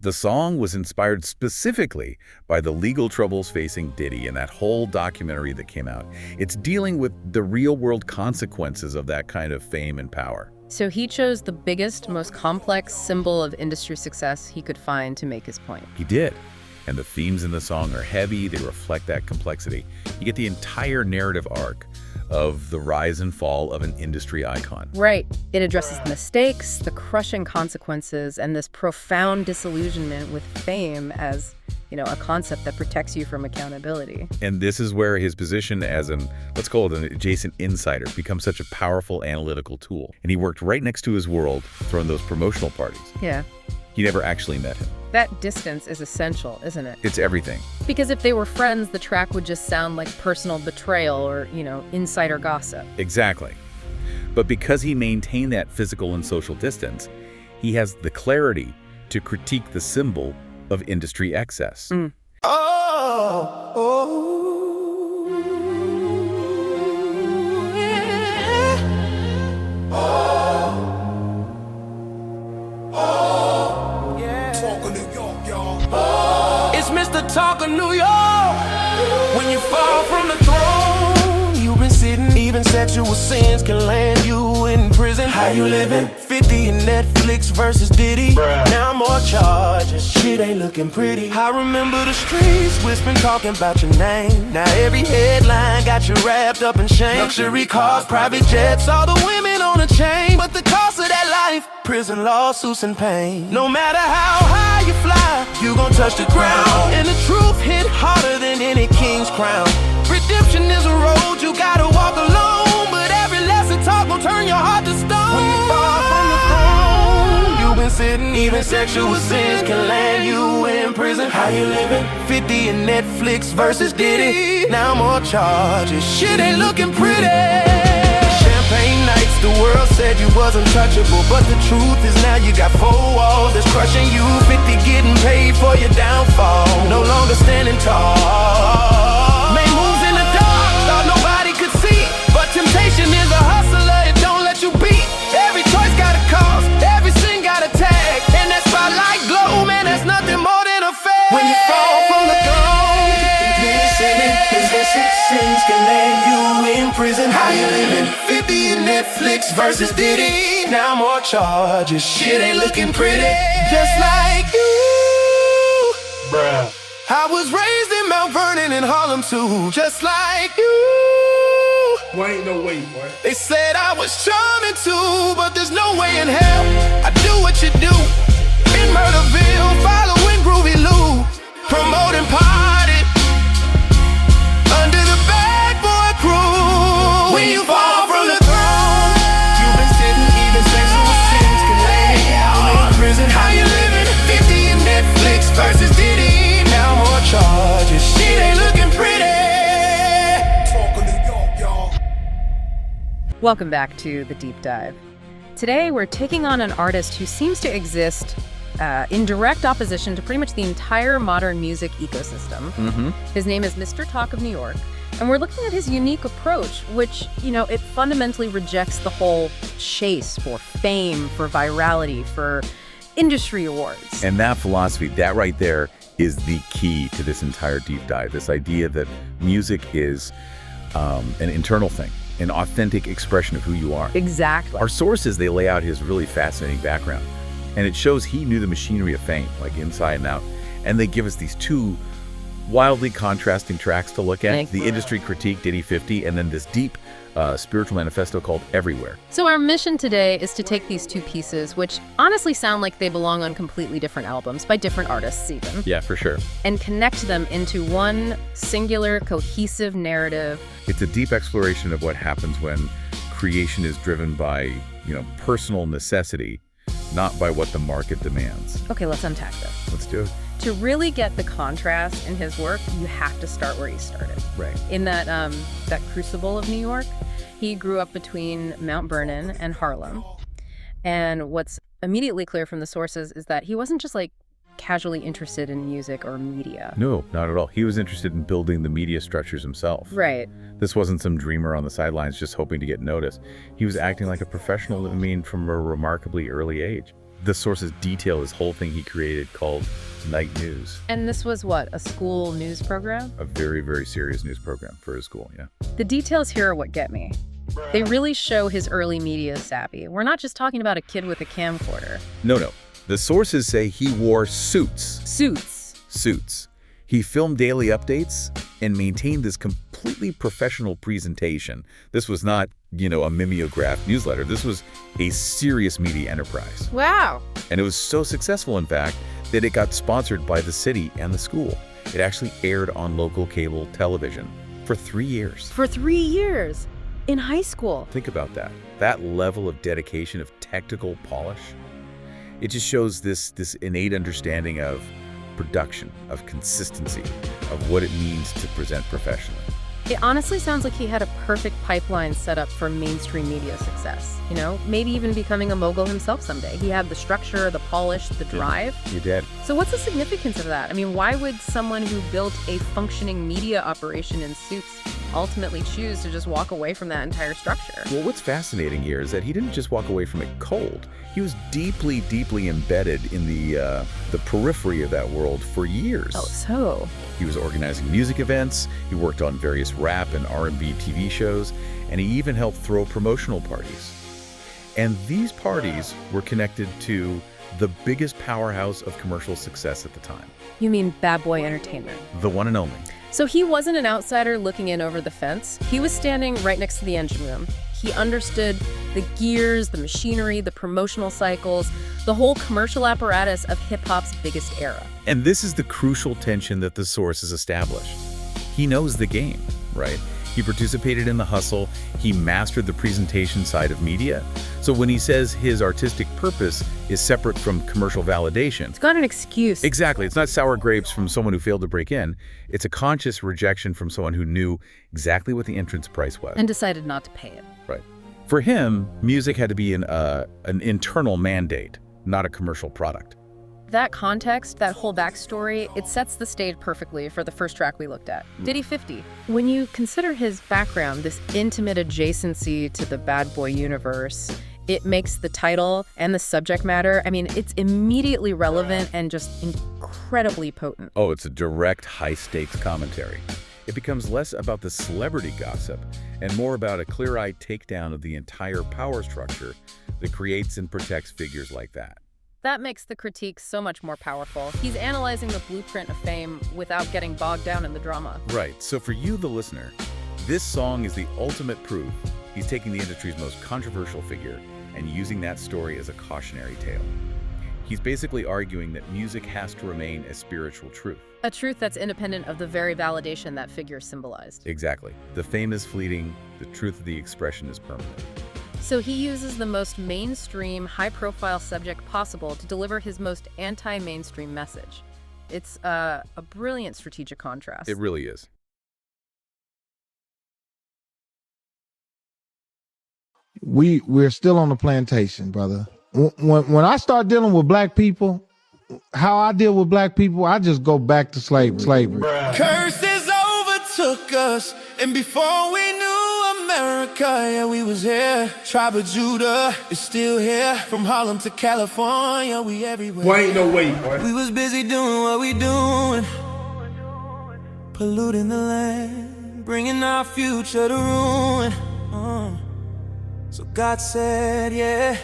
The song was inspired specifically by the legal troubles facing Diddy and that whole documentary that came out. It's dealing with the real-world consequences of that kind of fame and power. So he chose the biggest, most complex symbol of industry success he could find to make his point. He did. And the themes in the song are heavy, they reflect that complexity. You get the entire narrative arc of the rise and fall of an industry icon. Right. It addresses the mistakes, the crushing consequences, and this profound disillusionment with fame as, a concept that protects you from accountability. And this is where his position as let's call it an adjacent insider, becomes such a powerful analytical tool. And he worked right next to his world, throwing those promotional parties. Yeah. He never actually met him. That distance is essential, isn't it? It's everything. Because if they were friends, the track would just sound like personal betrayal or, insider gossip. Exactly. But because he maintained that physical and social distance, he has the clarity to critique the symbol of industry excess. Mr. Talk of New York. When you fall from the throne, you've been sitting. Even sexual sins can land you in prison. How you living? 50 in Netflix versus Diddy. Now more charges. Shit ain't looking pretty. I remember the streets whispering, talking about your name. Now every headline got you wrapped up in shame. Luxury cars, private jets, all the women on a chain. But the cost of that life, prison lawsuits and pain. No matter how high you fly, you gon' touch the ground. And the truth hit harder than any king's crown. Redemption is a road you gotta walk alone, but every lesson taught gon' turn your heart to stone. When you fall from the throne, you've been sitting. Even sexual sins can land you in prison. How you living? 50 in Netflix versus Diddy. Now more charges. Shit ain't looking pretty. Champagne nights, the world said you was untouchable, but the truth is now you got 4 walls that's crushing you. 50 getting paid for your downfall. No longer standing tall. Made moves in the dark, thought nobody could see. But temptation is a hustler, it don't let you beat. Every choice got a cost, every sin got a tag. And that spotlight glow, man, that's nothing more than a fad. When you fall from the throne, sins can land you in prison. How you living? 50 in Netflix versus Diddy. Now more charges. Shit ain't looking pretty. Just like you, bruh. I was raised in Mount Vernon in Harlem too. Just like you. Boy, ain't no way, boy. They said I was charming too, but there's no way in hell I do what you do. In Murderville, following Groovy Lou, promoting party. Under the backboard crew. When you fall from the throne, you've been sitting. Even sexual sins can lay you in prison. How you living? 50 in Netflix versus Diddy. Now more charges. Shit ain't looking pretty. Talk of New York, y'all. Welcome back to The Deep Dive. Today, we're taking on an artist who seems to exist in direct opposition to pretty much the entire modern music ecosystem. His name is Mr. Talk of New York, and we're looking at his unique approach, which, it fundamentally rejects the whole chase for fame, for virality, for industry awards. And that philosophy, that right there, is the key to this entire deep dive. This idea that music is an internal thing, an authentic expression of who you are. Exactly. Our sources, they lay out his really fascinating background. And it shows he knew the machinery of fame, like inside and out. And they give us these 2 wildly contrasting tracks to look at. The industry critique, Diddy 50, and then this deep spiritual manifesto called Everywhere. So our mission today is to take these 2 pieces, which honestly sound like they belong on completely different albums, by different artists even. Yeah, for sure. And connect them into one singular, cohesive narrative. It's a deep exploration of what happens when creation is driven by, personal necessity, not by what the market demands. Okay, let's unpack this. Let's do it. To really get the contrast in his work, you have to start where he started. Right. In that crucible of New York, he grew up between Mount Vernon and Harlem. And what's immediately clear from the sources is that he wasn't just casually interested in music or media. No, not at all. He was interested in building the media structures himself. Right. This wasn't some dreamer on the sidelines just hoping to get noticed. He was acting like a professional, from a remarkably early age. the sources detail this whole thing he created called Night News. And this was what, a school news program? A very, very serious news program for his school, yeah. The details here are what get me. They really show his early media savvy. We're not just talking about a kid with a camcorder. No. The sources say he wore suits. Suits. He filmed daily updates and maintained this completely professional presentation. This was not, a mimeograph newsletter. This was a serious media enterprise. Wow. And it was so successful, in fact, that it got sponsored by the city and the school. It actually aired on local cable television for 3 years. For 3 years? In high school? Think about that. That level of dedication, of technical polish. It just shows this innate understanding of production, of consistency, of what it means to present professionally. It honestly sounds like he had a perfect pipeline set up for mainstream media success. Maybe even becoming a mogul himself someday. He had the structure, the polish, the drive. You did. So what's the significance of that? Why would someone who built a functioning media operation in suits ultimately choose to just walk away from that entire structure? Well, what's fascinating here is that he didn't just walk away from it cold. He was deeply, deeply embedded in the periphery of that world for years. Oh, so? He was organizing music events, he worked on various rap and R&B TV shows, and he even helped throw promotional parties. And these parties were connected to the biggest powerhouse of commercial success at the time. You mean Bad Boy Entertainment? The one and only. So he wasn't an outsider looking in over the fence. He was standing right next to the engine room. He understood the gears, the machinery, the promotional cycles, the whole commercial apparatus of hip-hop's biggest era. And this is the crucial tension that the source has established. He knows the game, right? He participated in the hustle. He mastered the presentation side of media. So when he says his artistic purpose is separate from commercial validation, it's got an excuse. Exactly. It's not sour grapes from someone who failed to break in. It's a conscious rejection from someone who knew exactly what the entrance price was. And decided not to pay it. Right. For him, music had to be an internal mandate, not a commercial product. That context, that whole backstory, it sets the stage perfectly for the first track we looked at, Diddy 50. When you consider his background, this intimate adjacency to the Bad Boy universe, it makes the title and the subject matter, it's immediately relevant and just incredibly potent. Oh, it's a direct, high-stakes commentary. It becomes less about the celebrity gossip and more about a clear-eyed takedown of the entire power structure that creates and protects figures like that. That makes the critique so much more powerful. He's analyzing the blueprint of fame without getting bogged down in the drama. Right. So for you, the listener, this song is the ultimate proof. He's taking the industry's most controversial figure and using that story as a cautionary tale. He's basically arguing that music has to remain a spiritual truth. A truth that's independent of the very validation that figure symbolized. Exactly. The fame is fleeting, the truth of the expression is permanent. So he uses the most mainstream, high-profile subject possible to deliver his most anti-mainstream message. It's a brilliant strategic contrast. It really is. We're still on the plantation, brother. When I start dealing with black people, how I deal with black people, I just go back to slavery. Curses overtook us, and before we knew America, yeah, we was here. Tribe of Judah is still here. From Harlem to California, we everywhere. Boy, ain't no way, boy. We was busy doing what we doing, polluting the land, bringing our future to ruin. So God said, yeah,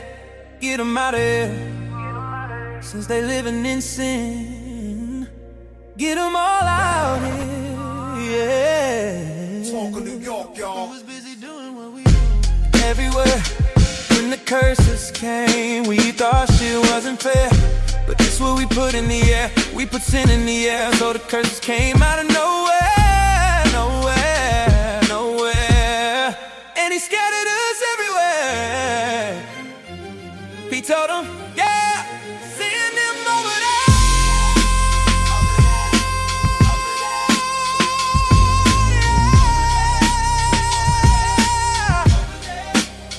get them out of here. Since they living in sin, get them all out here, yeah. Talk of New York, y'all. We was busy doing what we do. Everywhere, when the curses came, we thought shit wasn't fair. But this what we put in the air. We put sin in the air. So the curses came out of nowhere, nowhere, nowhere. And he scattered us everywhere. He told them, yeah, send them over there.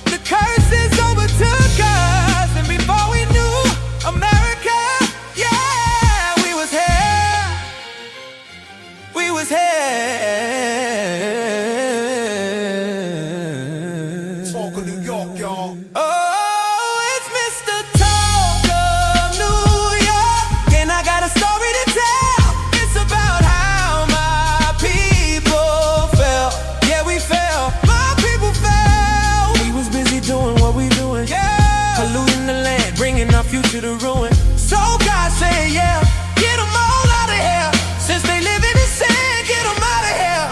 The curses overtook us, and before we knew America, yeah, we was here. We was here. future to ruin. So God say, yeah, get them all out of here. Since they live in the sin, get them out of here.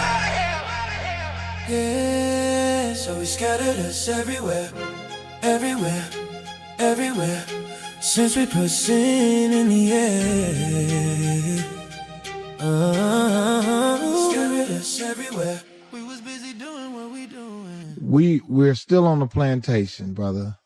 Yeah, so he scattered us everywhere, everywhere, everywhere. Since we put sin in the air, scattered us everywhere. We was busy doing what we doing. We're still on the plantation, brother.